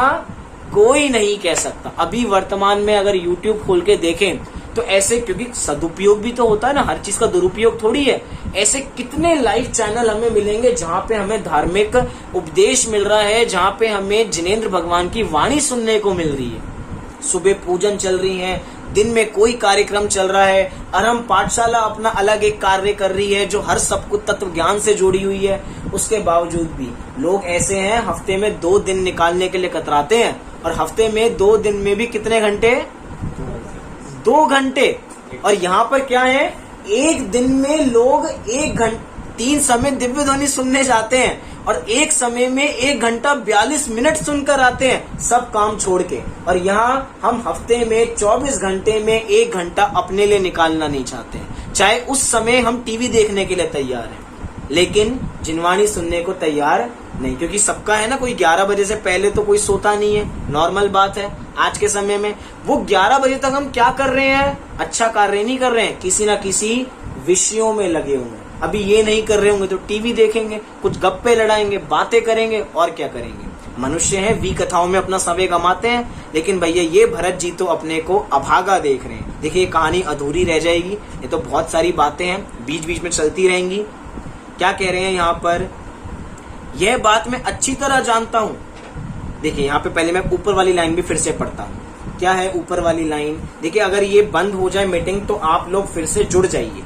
कोई नहीं कह सकता। अभी वर्तमान में अगर YouTube खोल के देखें तो ऐसे, क्योंकि सदुपयोग भी तो होता है ना, हर चीज का दुरुपयोग थोड़ी है। ऐसे कितने लाइव चैनल हमें मिलेंगे जहां पे हमें धार्मिक उपदेश मिल रहा है, जहां पे हमें जिनेंद्र भगवान की वाणी सुनने को मिल रही है। सुबह पूजन चल रही है, दिन में कोई कार्यक्रम चल रहा है, अरम पाठशाला अपना अलग एक कार्य कर रही है जो हर सब कुछ तत्व ज्ञान से जुड़ी हुई है। उसके बावजूद भी लोग ऐसे हैं, हफ्ते में 2 दिन निकालने के लिए कतराते हैं, और हफ्ते में 2 दिन में भी कितने घंटे? 2 घंटे। और यहाँ पर क्या है, एक दिन में लोग 1 घंटे 3 समय दिव्य ध्वनि सुनने जाते हैं, और एक समय में 1 घंटा 42 मिनट सुनकर आते हैं, सब काम छोड़ के। और यहाँ हम हफ्ते में 24 घंटे में 1 घंटा अपने लिए निकालना नहीं चाहते हैं। चाहे उस समय हम टीवी देखने के लिए तैयार हैं, लेकिन जिनवाणी सुनने को तैयार नहीं। क्योंकि सबका है ना, कोई 11 बजे से पहले तो कोई सोता नहीं है, नॉर्मल बात है। आज के समय में वो 11 बजे तक हम क्या कर रहे हैं? अच्छा कार्य नहीं कर रहे हैं, किसी ना किसी विषयों में लगे हुए हैं। अभी ये नहीं कर रहे होंगे तो टीवी देखेंगे, कुछ गप्पे लड़ाएंगे, बातें करेंगे, और क्या करेंगे। मनुष्य हैं, वी कथाओं में अपना समय गंवाते हैं। लेकिन भैया ये भरत जी तो अपने को अभागा देख रहे हैं। देखिए कहानी अधूरी रह जाएगी, ये तो बहुत सारी बातें हैं बीच बीच में चलती रहेंगी। क्या कह रहे हैं यहाँ पर? यह बात मैं अच्छी तरह जानता हूं। देखिए यहाँ पे पहले मैं ऊपर वाली लाइन भी फिर से पढ़ता हूं। क्या है ऊपर वाली लाइन? देखिए अगर ये बंद हो जाए मीटिंग तो आप लोग फिर से जुड़ जाइए।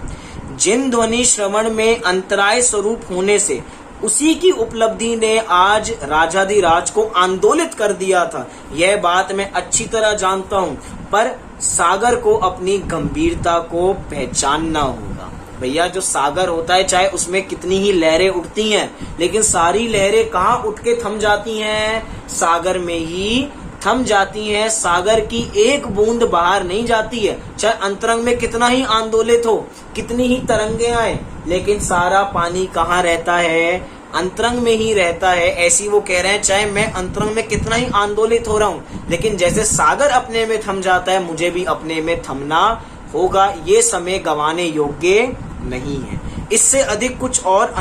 जिन ध्वनि श्रवण में अंतराय स्वरूप होने से उसी की उपलब्धि ने आज राजाधिराज को आंदोलित कर दिया था, यह बात मैं अच्छी तरह जानता हूं, पर सागर को अपनी गंभीरता को पहचानना होगा। भैया जो सागर होता है, चाहे उसमें कितनी ही लहरें उठती हैं, लेकिन सारी लहरें कहाँ उठ के थम जाती हैं? सागर में ही थम जाती हैं। सागर की एक बूंद बाहर नहीं जाती है, चाहे अंतरंग में कितना ही आंदोलित हो, कितनी ही तरंगे आए, लेकिन सारा पानी कहाँ रहता है? अंतरंग में ही रहता है। ऐसी वो कह रहे हैं, चाहे मैं अंतरंग में कितना ही आंदोलित हो रहा हूँ, लेकिन जैसे सागर अपने में थम जाता है, मुझे भी अपने में थमना होगा। ये समय गंवाने योग्य नहीं है। इससे अधिक कुछ और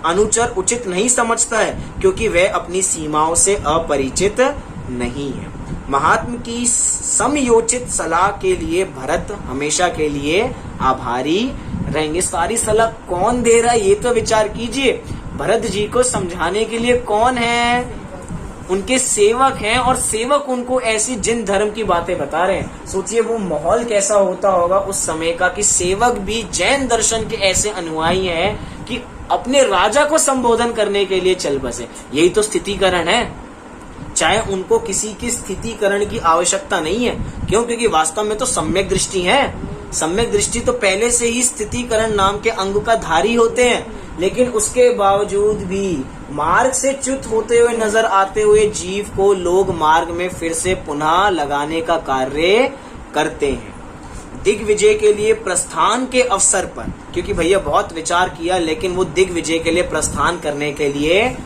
अनुचर उचित नहीं समझता है, क्योंकि वह अपनी सीमाओं से अपरिचित नहीं है। महात्मा की समयोचित सलाह के लिए भरत हमेशा के लिए आभारी रहेंगे। सारी सलाह कौन दे रहा है ये तो विचार कीजिए। भरत जी को समझाने के लिए कौन है? उनके सेवक हैं, और सेवक उनको ऐसी जिन धर्म की बातें बता रहे हैं। सोचिए वो माहौल कैसा होता होगा उस समय का कि सेवक भी जैन दर्शन के ऐसे अनुयायी हैं कि अपने राजा को संबोधन करने के लिए चल बसे। यही तो स्थितिकरण है। चाहे उनको किसी की स्थितिकरण की आवश्यकता नहीं है। क्यों? क्योंकि वास्तव में तो सम्यक दृष्टि है। सम्यक दृष्टि तो पहले से ही स्थितिकरण नाम के अंग का धारी होते हैं, लेकिन उसके बावजूद भी मार्ग से च्युत होते हुए नजर आते हुए जीव को लोग मार्ग में फिर से पुनः लगाने का कार्य करते हैं। दिग्विजय के लिए प्रस्थान के अवसर पर, क्योंकि भैया बहुत विचार किया लेकिन वो दिग्विजय के लिए प्रस्थान करने के लिए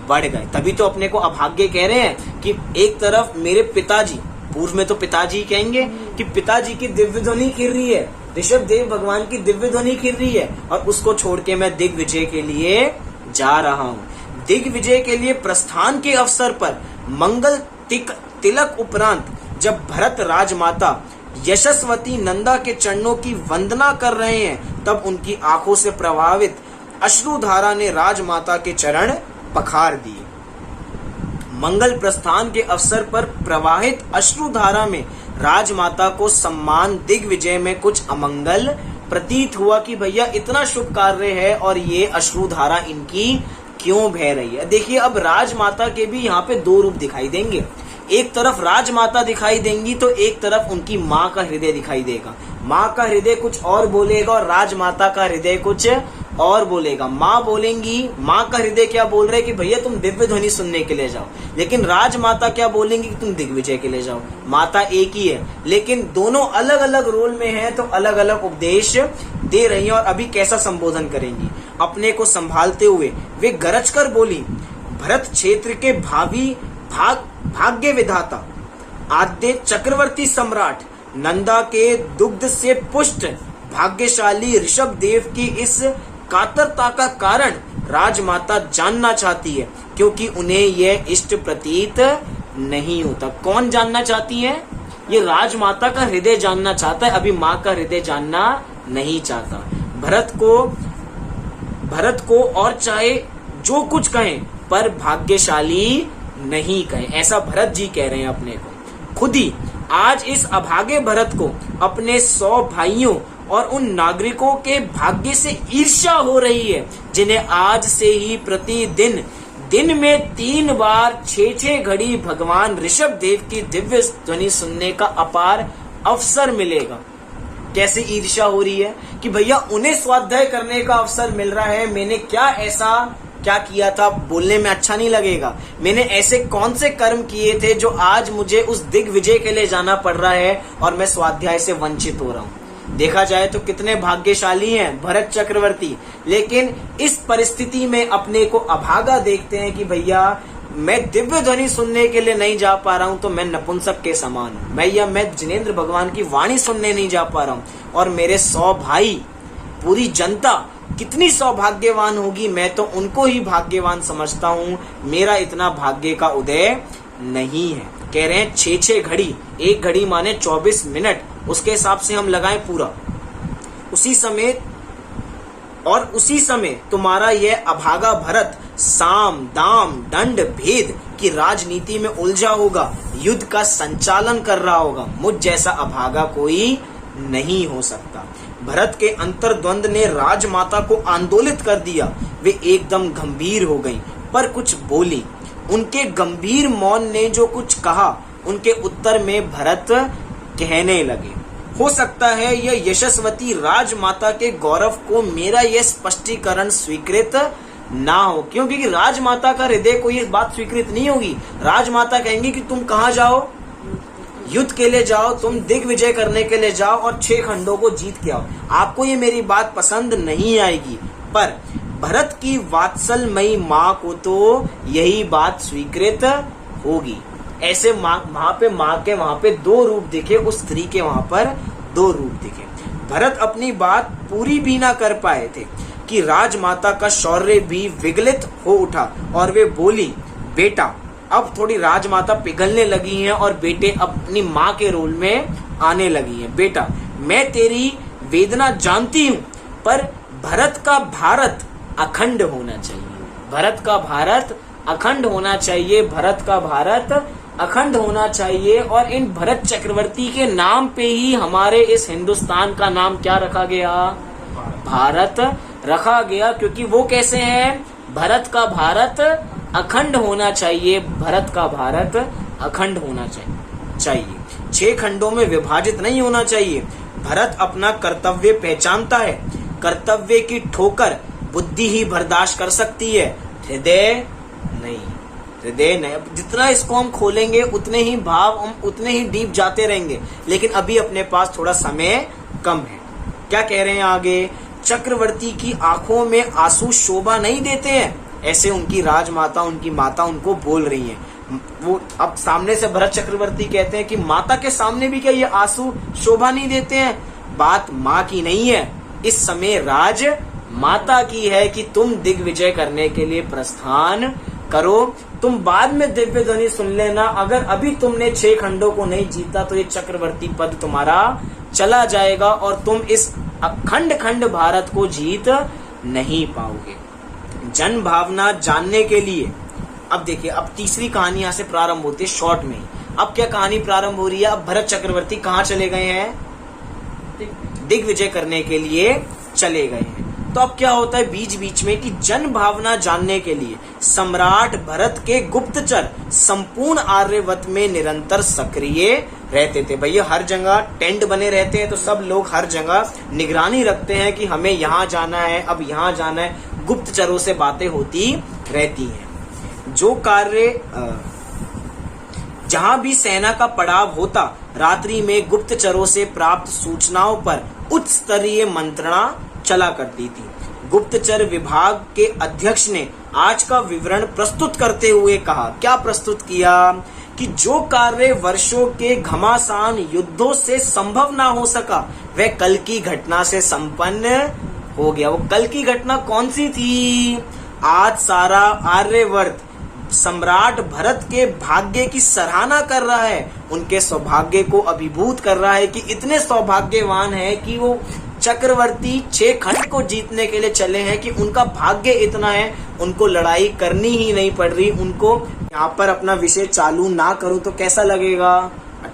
बढ़ गए। तभी तो अपने को अभाग्य कह रहे हैं कि एक तरफ मेरे पिताजी, पूर्व में तो पिताजी कहेंगे कि पिताजी की दिव्य ध्वनि खिर रही है, ऋषभ देव भगवान की दिव्य ध्वनि खिर रही है, और उसको छोड़ के मैं दिग्विजय के लिए जा रहा हूँ। दिग्विजय के लिए प्रस्थान के अवसर पर मंगल तिलक उपरांत जब भरत राजमाता यशस्वती नंदा के चरणों की वंदना कर रहे हैं, तब उनकी आंखों से प्रभावित अश्रुधारा ने राजमाता के चरण पखार दिए। मंगल प्रस्थान के अवसर पर प्रवाहित अश्रुधारा में राजमाता को सम्मान दिग्विजय में कुछ अमंगल प्रतीत हुआ कि भैया इतना शुभ कार्य है और ये अश्रुधारा इनकी क्यों बह रही है। देखिए अब राजमाता के भी यहाँ पे दो रूप दिखाई देंगे। एक तरफ राजमाता दिखाई देंगी तो एक तरफ उनकी माँ का हृदय दिखाई देगा। माँ का हृदय कुछ और बोलेगा और राजमाता का हृदय कुछ और बोलेगा। माँ बोलेंगी, माँ का हृदय क्या बोल रहे कि भैया तुम दिव्य ध्वनि सुनने के लिए जाओ, लेकिन राजमाता क्या बोलेंगी कि तुम दिग्विजय के लिए जाओ। माता एक ही है लेकिन दोनों अलग अलग रोल में हैं, तो अलग अलग उपदेश दे रही हैं। और अभी कैसा संबोधन करेंगी? अपने को संभालते हुए वे गरज कर बोली, भरत क्षेत्र के भावी भाग्य विधाता आद्य चक्रवर्ती सम्राट नंदा के दुग्ध से पुष्ट भाग्यशाली ऋषभ देव की इस कातरता का कारण राजमाता जानना चाहती है, क्योंकि उन्हें यह इष्ट प्रतीत नहीं होता। कौन जानना चाहती है? ये राजमाता का हृदय जानना चाहता है, अभी माँ का हृदय जानना नहीं चाहता। भरत को और चाहे जो कुछ कहें पर भाग्यशाली नहीं कहें, ऐसा भरत जी कह रहे हैं अपने को खुद ही। आज इस अभागे भरत को अपने 100 भाइयों और उन नागरिकों के भाग्य से ईर्ष्या हो रही है जिन्हें आज से ही प्रतिदिन दिन में 3 बार 6-6 घड़ी भगवान ऋषभ देव की दिव्य ध्वनि सुनने का अपार अवसर मिलेगा। कैसे ईर्ष्या हो रही है कि भैया उन्हें स्वाध्याय करने का अवसर मिल रहा है, मैंने क्या किया था बोलने में अच्छा नहीं लगेगा। मैंने ऐसे कौन से कर्म किए थे जो आज मुझे उस दिग्विजय के लिए जाना पड़ रहा है और मैं स्वाध्याय से वंचित हो रहा हूँ। देखा जाए तो कितने भाग्यशाली हैं भरत चक्रवर्ती, लेकिन इस परिस्थिति में अपने को अभागा देखते हैं कि भैया मैं दिव्य ध्वनि सुनने के लिए नहीं जा पा रहा हूँ तो मैं नपुंसक के समान हूँ। मैं जिनेंद्र भगवान की वाणी सुनने नहीं जा पा रहा हूँ, और मेरे 100 भाई, पूरी जनता कितनी सौभाग्यवान होगी, मैं तो उनको ही भाग्यवान समझता हूँ। मेरा इतना भाग्य का उदय नहीं है। कह रहे हैं 6-6 घड़ी, एक घड़ी माने 24 मिनट, उसके हिसाब से हम लगाएं पूरा। उसी समय तुम्हारा यह अभागा भरत साम दाम दंड भेद की राजनीति में उलझा होगा, युद्ध का संचालन कर रहा होगा। मुझ जैसा अभागा कोई नहीं हो सकता। भरत के अंतर्द्वंद ने राजमाता को आंदोलित कर दिया। वे एकदम गंभीर हो गईं, पर कुछ बोली। उनके गंभीर मौन ने जो कुछ कहा, उनके उत्तर में भरत कहने लगे, हो सकता है यह यशस्वती राजमाता के गौरव को मेरा यह स्पष्टीकरण स्वीकृत ना हो। क्योंकि राजमाता का हृदय को यह बात स्वीकृत नहीं होगी। राजमाता कहेंगी कि तुम कहाँ जाओ, युद्ध के लिए जाओ, तुम दिग्विजय करने के लिए जाओ और 6 खंडों को जीत के आओ। आपको ये मेरी बात पसंद नहीं आएगी। पर भरत की वात्सलमयी माँ को तो यही बात स्वीकृत होगी। ऐसे वहां पे 2 रूप दिखे, उस स्त्री के वहां पर 2 रूप दिखे। भरत अपनी बात पूरी भी ना कर पाए थे कि राजमाता का शौर्य भी विगलित हो उठा और वे बोली, बेटा अब थोड़ी राजमाता पिघलने लगी हैं और बेटे अपनी माँ के रोल में आने लगी हैं। बेटा, मैं तेरी वेदना जानती हूँ, पर भरत का भारत अखंड होना चाहिए। भरत का भारत अखंड होना चाहिए। भरत का भारत अखंड होना चाहिए। और इन भरत चक्रवर्ती के नाम पे ही हमारे इस हिंदुस्तान का नाम क्या रखा गया? भारत रखा गया। क्योंकि वो कैसे हैं? भरत का भारत अखंड होना चाहिए। भरत का भारत अखंड होना चाहिए। 6 खंडों में विभाजित नहीं होना चाहिए। भरत अपना कर्तव्य पहचानता है। कर्तव्य की ठोकर बुद्धि ही बर्दाश्त कर सकती है, हृदय नहीं। हृदय नहीं। जितना इसको हम खोलेंगे उतने ही भाव हम उतने ही डीप जाते रहेंगे। लेकिन अभी अपने पास थोड़ा समय कम है। क्या कह रहे हैं आगे? चक्रवर्ती की आंखों में आंसू शोभा नहीं देते हैं, ऐसे उनकी राजमाता, उनकी माता उनको बोल रही हैं। वो अब सामने से भरत चक्रवर्ती कहते हैं कि माता के सामने भी क्या ये आंसू शोभा नहीं देते हैं? बात माँ की नहीं है, इस समय राज माता की है कि तुम दिग्विजय करने के लिए प्रस्थान करो। तुम बाद में दिव्य ध्वनि सुन लेना। अगर अभी तुमने 6 खंडों को नहीं जीता तो ये चक्रवर्ती पद तुम्हारा चला जाएगा और तुम इस अखंड खंड भारत को जीत नहीं पाओगे। जन भावना जानने के लिए अब देखिए, अब तीसरी कहानी यहाँ से प्रारंभ होती है शॉर्ट में ही। अब क्या कहानी प्रारंभ हो रही है? अब भरत चक्रवर्ती कहाँ चले गए हैं? दिग्विजय करने के लिए चले गए हैं। तो अब क्या होता है बीच बीच में कि जन भावना जानने के लिए सम्राट भरत के गुप्तचर संपूर्ण आर्यवत में निरंतर सक्रिय रहते थे। भैया हर जगह टेंट बने रहते हैं, तो सब लोग हर जगह निगरानी रखते हैं कि हमें यहाँ जाना है, अब यहाँ जाना है। गुप्तचरों से बातें होती रहती हैं। जो कार्य जहां भी सेना का पड़ाव होता, रात्रि में गुप्तचरों से प्राप्त सूचनाओं पर उच्च स्तरीय मंत्रणा चला करती थी। गुप्तचर विभाग के अध्यक्ष ने आज का विवरण प्रस्तुत करते हुए कहा, क्या प्रस्तुत किया? कि जो कार्य वर्षों के घमासान युद्धों से संभव ना हो सका, वह कल की घटना से संपन्न हो गया। वो कल की घटना कौन सी थी? आज सारा आर्यवर्त सम्राट भरत के भाग्य की सराहना कर रहा है, उनके सौभाग्य को अभिभूत कर रहा है कि इतने सौभाग्यवान है कि वो चक्रवर्ती 6 खंड को जीतने के लिए चले हैं, कि उनका भाग्य इतना है उनको लड़ाई करनी ही नहीं पड़ रही। उनको यहाँ पर अपना विषय चालू ना करूं तो कैसा लगेगा?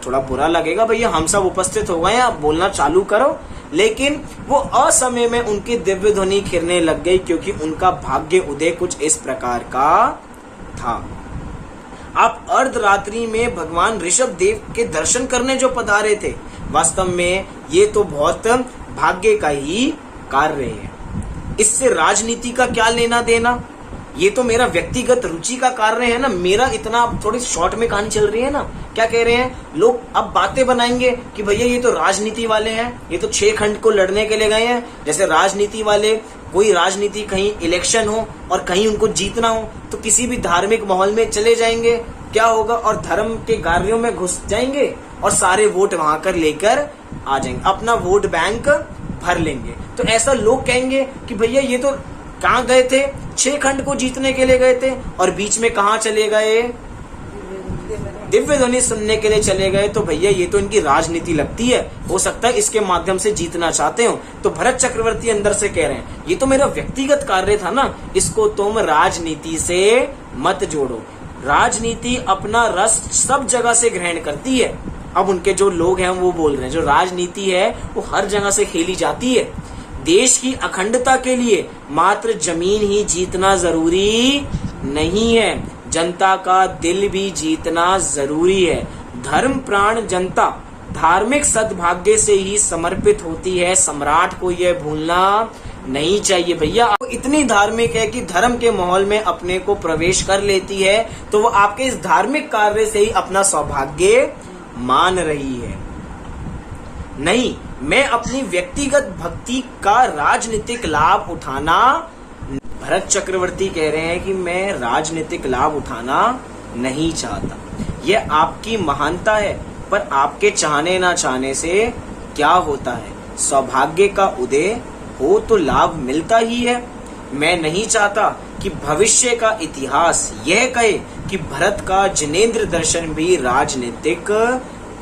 थोड़ा बुरा लगेगा। भैया हम सब उपस्थित हो गए हैं, आप बोलना चालू करो। लेकिन वो असमय में उनकी दिव्य ध्वनि खिरने लग गई, क्योंकि उनका भाग्य उदय कुछ इस प्रकार का था। आप अर्धरात्रि में भगवान ऋषभ देव के दर्शन करने जो पधारे थे, वास्तव में ये तो बहुत भाग्य का ही कार्य है। इससे राजनीति का क्या लेना देना? ये तो मेरा व्यक्तिगत रुचि का कार्य है ना। मेरा इतना थोड़ी शॉर्ट में कहानी चल रही है ना। क्या कह रहे हैं लोग? अब बातें बनाएंगे कि भैया ये तो राजनीति वाले हैं, ये तो 6 खंड को लड़ने के लिए गए हैं। जैसे राजनीति वाले, कोई राजनीति कहीं इलेक्शन हो और कहीं उनको जीतना हो तो किसी भी धार्मिक माहौल में चले जाएंगे, क्या होगा? और धर्म के कार्यों में घुस जाएंगे और सारे वोट वहां कर लेकर आ जाएंगे, अपना वोट बैंक भर लेंगे। तो ऐसा लोग कहेंगे कि भैया ये तो कहाँ गए थे? 6 खंड को जीतने के लिए गए थे और बीच में कहाँ चले गए? दिव्य ध्वनि सुनने के लिए चले गए। तो भैया ये तो इनकी राजनीति लगती है, हो सकता है इसके माध्यम से जीतना चाहते हो। तो भरत चक्रवर्ती अंदर से कह रहे हैं ये तो मेरा व्यक्तिगत कार्य था ना, इसको तुम राजनीति से मत जोड़ो। राजनीति अपना रस सब जगह से ग्रहण करती है। अब उनके जो लोग हैं वो बोल रहे हैं जो राजनीति है वो हर जगह से खेली जाती है। देश की अखंडता के लिए मात्र जमीन ही जीतना जरूरी नहीं है, जनता का दिल भी जीतना जरूरी है। धर्म प्राण जनता धार्मिक सद्भाग्य से ही समर्पित होती है, सम्राट को यह भूलना नहीं चाहिए। भैया वो इतनी धार्मिक है कि धर्म के माहौल में अपने को प्रवेश कर लेती है, तो वो आपके इस धार्मिक कार्य से ही अपना सौभाग्य मान रही है। नहीं, मैं अपनी व्यक्तिगत भक्ति का राजनीतिक लाभ उठाना, भरत चक्रवर्ती कह रहे हैं कि मैं राजनीतिक लाभ उठाना नहीं चाहता। यह आपकी महानता है, पर आपके चाहने ना चाहने से क्या होता है? सौभाग्य का उदय हो तो लाभ मिलता ही है। मैं नहीं चाहता कि भविष्य का इतिहास यह कहे कि भरत का जिनेंद्र दर्शन भी राजनीतिक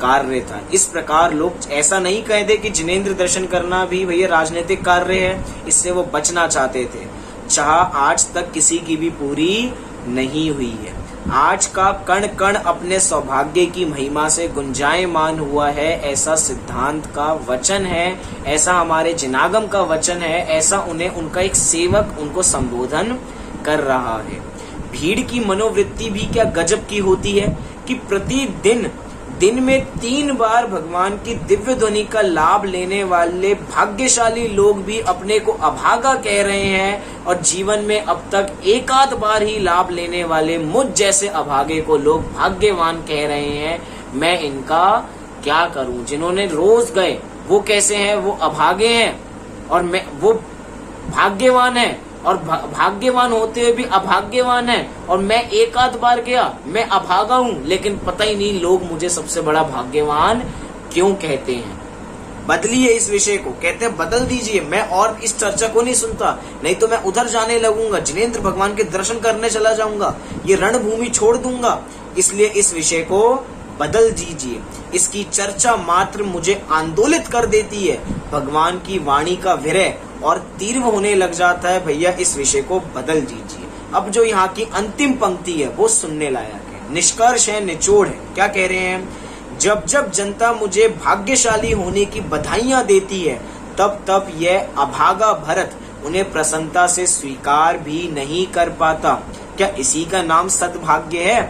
कार्य था। इस प्रकार लोग ऐसा नहीं कहते कि जिनेंद्र दर्शन करना भी भैया राजनीतिक कार्य है, इससे वो बचना चाहते थे। चाह आज तक किसी की भी पूरी नहीं हुई है। आज का कण कण अपने सौभाग्य की महिमा से गुंजायमान हुआ है, ऐसा सिद्धांत का वचन है, ऐसा हमारे जिनागम का वचन है, ऐसा उन्हें उनका एक सेवक उनको संबोधन कर रहा है। भीड़ की मनोवृत्ति भी क्या गजब की होती है कि प्रतिदिन दिन में 3 बार भगवान की दिव्य ध्वनि का लाभ लेने वाले भाग्यशाली लोग भी अपने को अभागा कह रहे हैं, और जीवन में अब तक एकाध बार ही लाभ लेने वाले मुझ जैसे अभागे को लोग भाग्यवान कह रहे हैं। मैं इनका क्या करूं? जिन्होंने रोज गए वो कैसे हैं? वो अभागे हैं, और मैं वो भाग्यवान है, और भाग्यवान होते हुए भी अभाग्यवान है, और मैं एक आध बार गया, मैं अभागा हूं, लेकिन पता ही नहीं लोग मुझे सबसे बड़ा भाग्यवान क्यों कहते हैं। बदलिए इस विषय को, कहते हैं बदल दीजिए। मैं और इस चर्चा को नहीं सुनता, नहीं तो मैं उधर जाने लगूंगा, जिनेंद्र भगवान के दर्शन करने चला जाऊंगा, ये रणभूमि छोड़ दूंगा। इसलिए इस विषय को बदल दीजिए। इसकी चर्चा मात्र मुझे आंदोलित कर देती है। भगवान की वाणी का विरह और तीव्र होने लग जाता है। भैया इस विषय को बदल दीजिए। अब जो यहाँ की अंतिम पंक्ति है वो सुनने लायक है, निष्कर्ष है, निचोड़ है। क्या कह रहे हैं? जब जब जनता मुझे भाग्यशाली होने की बधाइयां देती है, तब तब यह अभागा भरत उन्हें प्रसन्नता से स्वीकार भी नहीं कर पाता। क्या इसी का नाम सद्भाग्य है?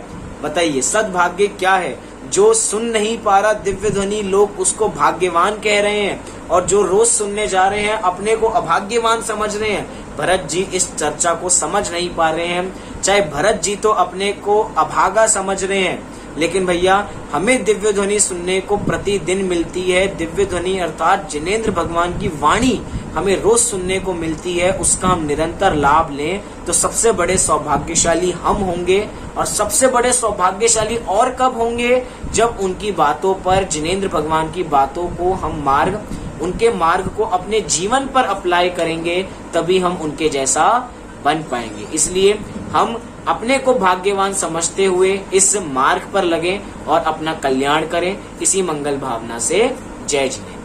बताइए, सद्भाग्य क्या है? जो सुन नहीं पा रहा दिव्य ध्वनि, लोग उसको भाग्यवान कह रहे हैं, और जो रोज सुनने जा रहे हैं अपने को अभाग्यवान समझ रहे हैं। भरत जी इस चर्चा को समझ नहीं पा रहे हैं। चाहे भरत जी तो अपने को अभागा समझ रहे हैं, लेकिन भैया हमें दिव्य ध्वनि सुनने को प्रतिदिन मिलती है। दिव्य ध्वनि अर्थात जिनेंद्र भगवान की वाणी हमें रोज सुनने को मिलती है, उसका हम निरंतर लाभ लें तो सबसे बड़े सौभाग्यशाली हम होंगे। और सबसे बड़े सौभाग्यशाली और कब होंगे? जब उनकी बातों पर, जिनेंद्र भगवान की बातों को हम उनके मार्ग को अपने जीवन पर अप्लाई करेंगे, तभी हम उनके जैसा बन पाएंगे। इसलिए हम अपने को भाग्यवान समझते हुए इस मार्ग पर लगें और अपना कल्याण करें। इसी मंगल भावना से जय जिनेंद्र।